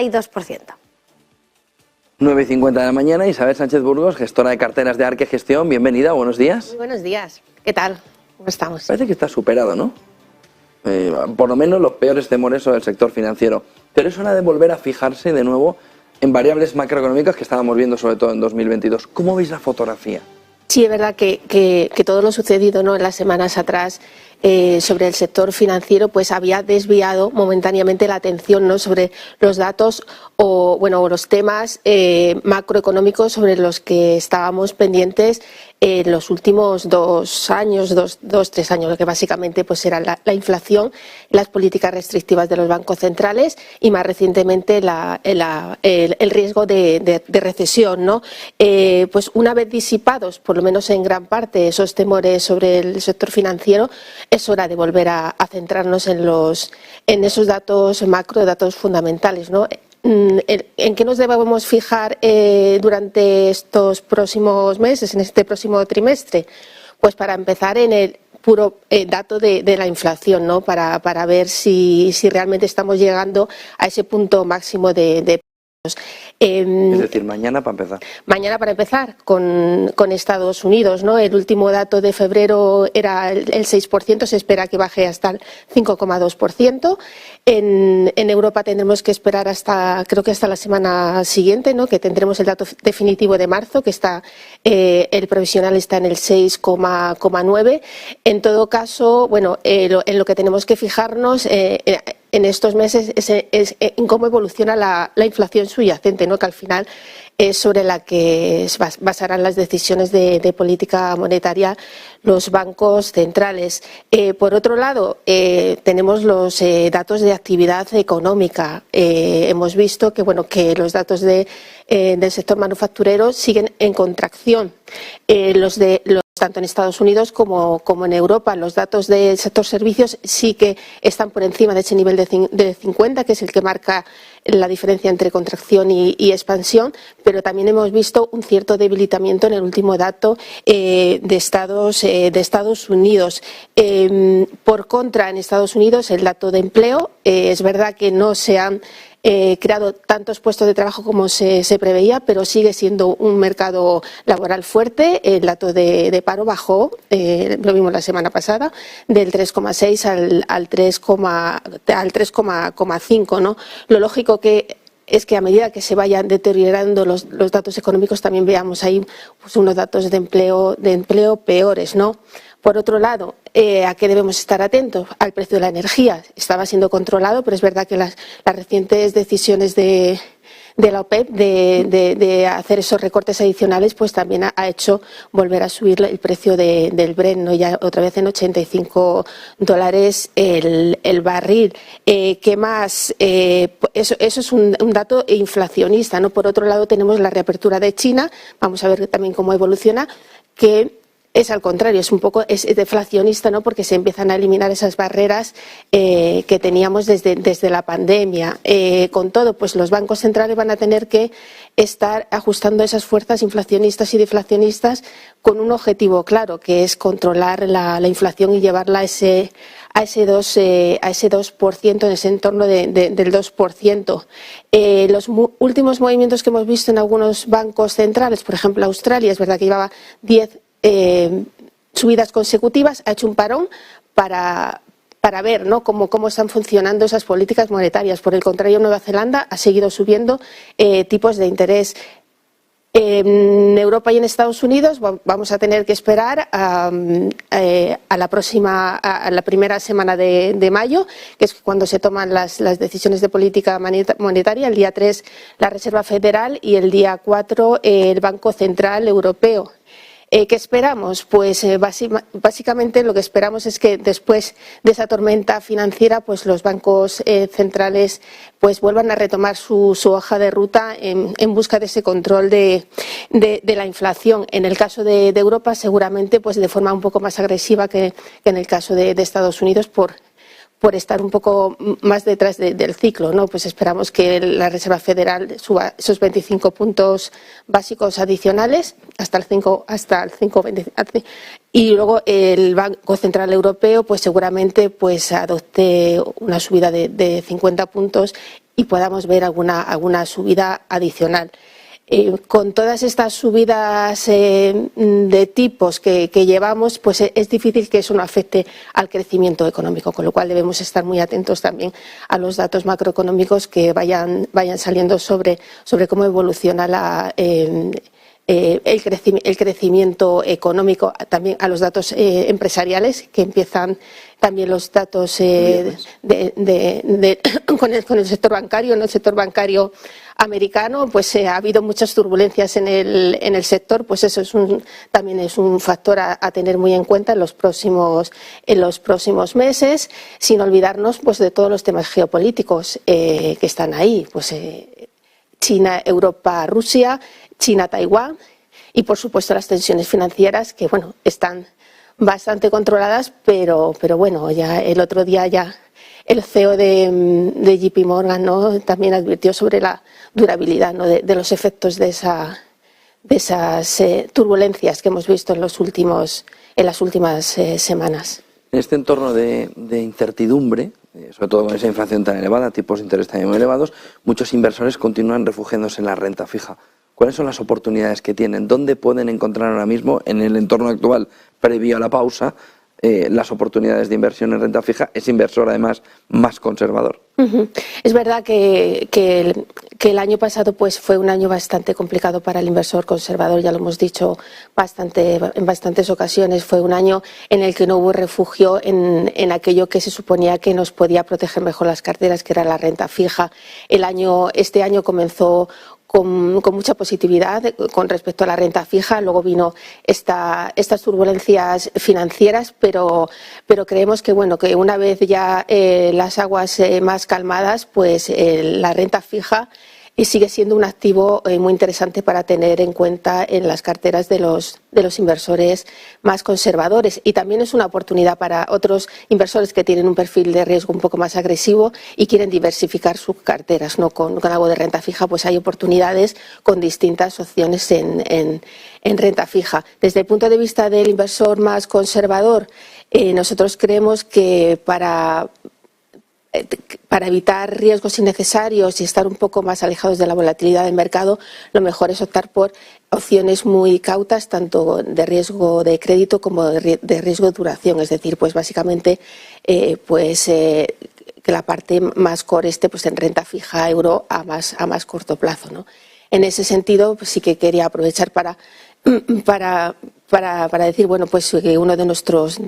2%. 9:50 de la mañana, Isabel Sánchez Burgos, gestora de carteras de Arque Gestión. Bienvenida, buenos días. Muy buenos días. ¿Qué tal? ¿Cómo estamos? Parece que está superado, ¿no? Por lo menos los peores temores sobre el sector financiero. Pero es hora de volver a fijarse de nuevo en variables macroeconómicas que estábamos viendo sobre todo en 2022. ¿Cómo veis la fotografía? Sí, es verdad que todo lo sucedido, ¿no?, en las semanas atrás sobre el sector financiero pues había desviado momentáneamente la atención, ¿no?, sobre los datos o los temas macroeconómicos sobre los que estábamos pendientes en los últimos 2 años, 3 años, lo que básicamente pues era la inflación, las políticas restrictivas de los bancos centrales y más recientemente el riesgo de recesión, ¿no? Pues una vez disipados, por lo menos en gran parte, esos temores sobre el sector financiero, es hora de volver a centrarnos en esos datos macro, datos fundamentales, ¿no? ¿En qué nos debemos fijar durante estos próximos meses, en este próximo trimestre? Pues para empezar en el puro dato de la inflación, ¿no? Para ver si realmente estamos llegando a ese punto máximo de es decir, mañana para empezar. Mañana para empezar con Estados Unidos, ¿no? El último dato de febrero era el 6%, se espera que baje hasta el 5,2%. En Europa tendremos que esperar creo que hasta la semana siguiente, ¿no?, que tendremos el dato definitivo de marzo, que está el provisional está en el 6,9%. En todo caso, en lo que tenemos que fijarnos en estos meses es en cómo evoluciona la inflación subyacente, ¿no?, que al final es sobre la que basarán las decisiones de política monetaria los bancos centrales. Por otro lado, tenemos los datos de actividad económica. Hemos visto que los datos del sector manufacturero siguen en contracción. Tanto en Estados Unidos como en Europa, los datos del sector servicios sí que están por encima de ese nivel de 50, que es el que marca la diferencia entre contracción y expansión, pero también hemos visto un cierto debilitamiento en el último dato de Estados Unidos. Por contra, en Estados Unidos el dato de empleo, es verdad que no se han creado tantos puestos de trabajo como se preveía, pero sigue siendo un mercado laboral fuerte. El dato de paro bajó, lo vimos la semana pasada, del 3,6 al 3,5, ¿no? Lo lógico es que a medida que se vayan deteriorando los datos económicos también veamos ahí pues unos datos de empleo peores, ¿no? Por otro lado, ¿a qué debemos estar atentos? Al precio de la energía. Estaba siendo controlado, pero es verdad que las recientes decisiones de la OPEP de hacer esos recortes adicionales pues también ha hecho volver a subir el precio del Brent, ¿no?, ya otra vez en $85 el barril. ¿Qué más? Eso es un dato inflacionista, ¿no? Por otro lado tenemos la reapertura de China, vamos a ver también cómo evoluciona, que es al contrario, es deflacionista, ¿no?, porque se empiezan a eliminar esas barreras que teníamos desde la pandemia. Con todo, pues los bancos centrales van a tener que estar ajustando esas fuerzas inflacionistas y deflacionistas con un objetivo claro, que es controlar la inflación y llevarla a ese 2%, en ese entorno del 2%. Los últimos movimientos que hemos visto en algunos bancos centrales, por ejemplo Australia, es verdad que llevaba 10 subidas consecutivas, ha hecho un parón para ver, ¿no?, cómo están funcionando esas políticas monetarias. Por el contrario, Nueva Zelanda ha seguido subiendo tipos de interés. En Europa y en Estados Unidos vamos a tener que esperar a la primera semana de mayo, que es cuando se toman las decisiones de política monetaria. El día 3 la Reserva Federal y el día 4 el Banco Central Europeo. ¿Qué esperamos? Pues básicamente lo que esperamos es que después de esa tormenta financiera pues los bancos centrales pues vuelvan a retomar su hoja de ruta en busca de ese control de la inflación. En el caso de Europa seguramente pues de forma un poco más agresiva que en el caso de Estados Unidos por por estar un poco más detrás del ciclo, ¿no? Pues esperamos que la Reserva Federal suba esos 25 puntos básicos adicionales hasta el 5, y luego el Banco Central Europeo pues seguramente pues adopte una subida de 50 puntos y podamos ver alguna subida adicional. Con todas estas subidas de tipos que llevamos, pues es difícil que eso no afecte al crecimiento económico, con lo cual debemos estar muy atentos también a los datos macroeconómicos que vayan saliendo sobre cómo evoluciona el crecimiento económico, también a los datos empresariales, que empiezan también los datos con el sector bancario. En el sector bancario americano pues ha habido muchas turbulencias en el sector, pues eso también es un factor a tener muy en cuenta en los próximos meses, sin olvidarnos pues de todos los temas geopolíticos que están ahí, pues China, Europa, Rusia, China, Taiwán y por supuesto las tensiones financieras que bueno están bastante controladas, pero bueno, ya el otro día ya el CEO de JP Morgan, ¿no?, también advirtió sobre la durabilidad, ¿no?, de los efectos de esas turbulencias que hemos visto en las últimas semanas. En este entorno de incertidumbre, sobre todo con esa inflación tan elevada, tipos de interés también muy elevados, muchos inversores continúan refugiándose en la renta fija. ¿Cuáles son las oportunidades que tienen? ¿Dónde pueden encontrar ahora mismo, en el entorno actual, previo a la pausa, las oportunidades de inversión en renta fija? Es inversor, además, más conservador. Es verdad que el año pasado pues fue un año bastante complicado para el inversor conservador, ya lo hemos dicho en bastantes ocasiones. Fue un año en el que no hubo refugio en aquello que se suponía que nos podía proteger mejor las carteras, que era la renta fija. Este año comenzó con mucha positividad con respecto a la renta fija, luego vino estas turbulencias financieras, pero creemos que bueno, que una vez ya las aguas más calmadas, pues la renta fija sigue siendo un activo muy interesante para tener en cuenta en las carteras de los inversores más conservadores, y también es una oportunidad para otros inversores que tienen un perfil de riesgo un poco más agresivo y quieren diversificar sus carteras, ¿no? Con algo de renta fija, pues hay oportunidades con distintas opciones en renta fija. Desde el punto de vista del inversor más conservador, nosotros creemos que para evitar riesgos innecesarios y estar un poco más alejados de la volatilidad del mercado, lo mejor es optar por opciones muy cautas, tanto de riesgo de crédito como de riesgo de duración. Es decir, pues básicamente que la parte más core esté pues en renta fija euro a más corto plazo, ¿no? En ese sentido, pues sí que quería aprovechar para decir, bueno, pues que uno de nuestros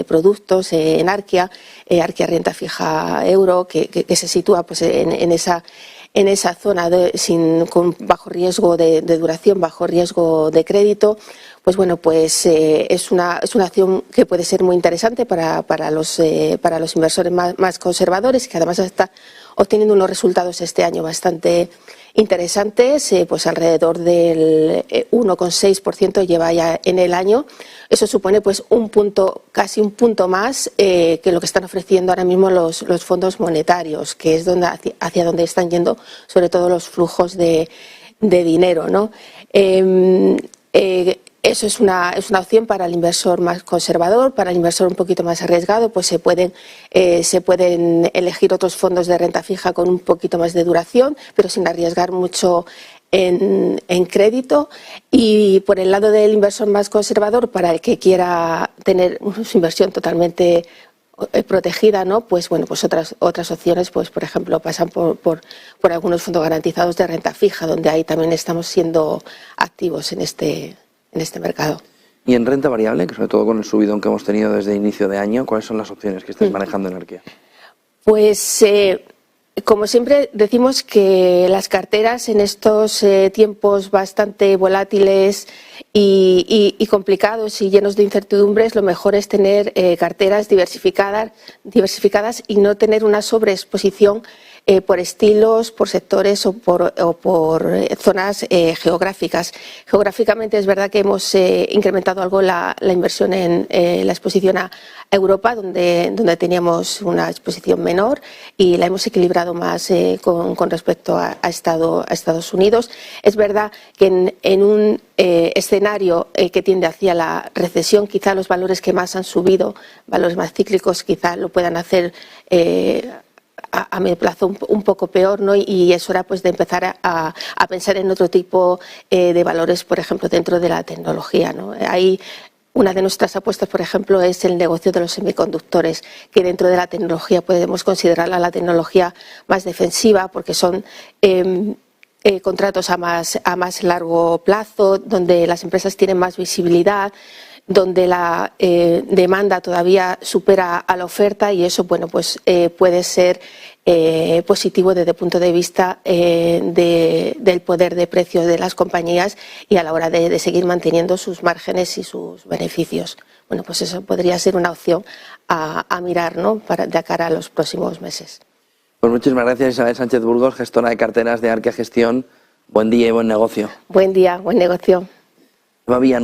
productos en Arkia Renta Fija Euro, que se sitúa pues en esa zona con bajo riesgo de duración, bajo riesgo de crédito, pues bueno, pues es una acción que puede ser muy interesante para los inversores más conservadores, que además está obteniendo unos resultados este año bastante interesantes, pues alrededor del 1,6% lleva ya en el año. Eso supone pues casi un punto más que lo que están ofreciendo ahora mismo los fondos monetarios, que es hacia donde están yendo sobre todo los flujos de dinero, ¿no? Eso es una opción para el inversor más conservador. Para el inversor un poquito más arriesgado, pues se pueden elegir otros fondos de renta fija con un poquito más de duración, pero sin arriesgar mucho en crédito. Y por el lado del inversor más conservador, para el que quiera tener su inversión totalmente protegida, ¿no? Pues bueno, pues otras opciones, pues por ejemplo, pasan por algunos fondos garantizados de renta fija, donde ahí también estamos siendo activos en este mercado. Y en renta variable, que sobre todo con el subidón que hemos tenido desde inicio de año, ¿cuáles son las opciones que estáis manejando en Arkia? Pues como siempre decimos que las carteras en estos tiempos bastante volátiles y complicados y llenos de incertidumbres, lo mejor es tener carteras diversificadas y no tener una sobreexposición por estilos, por sectores o por zonas geográficas. Geográficamente es verdad que hemos incrementado algo la inversión en la exposición a Europa, donde teníamos una exposición menor, y la hemos equilibrado más con respecto a Estados Unidos. Es verdad que en un escenario que tiende hacia la recesión, quizá los valores que más han subido, valores más cíclicos, quizá lo puedan hacer a medio plazo un poco peor, ¿no? Y es hora pues de empezar a pensar en otro tipo de valores, por ejemplo, dentro de la tecnología, ¿no? Una de nuestras apuestas, por ejemplo, es el negocio de los semiconductores, que dentro de la tecnología podemos considerarla la tecnología más defensiva, porque son contratos a más largo plazo, donde las empresas tienen más visibilidad, donde la demanda todavía supera a la oferta, y eso, bueno, pues puede ser positivo desde el punto de vista del poder de precios de las compañías y a la hora de seguir manteniendo sus márgenes y sus beneficios. Bueno, pues eso podría ser una opción a mirar, ¿no? De cara a los próximos meses. Pues muchísimas gracias, Isabel Sánchez Burgos, gestora de carteras de Arquia Gestión. Buen día y buen negocio. Buen día, buen negocio. Eva Villanueva.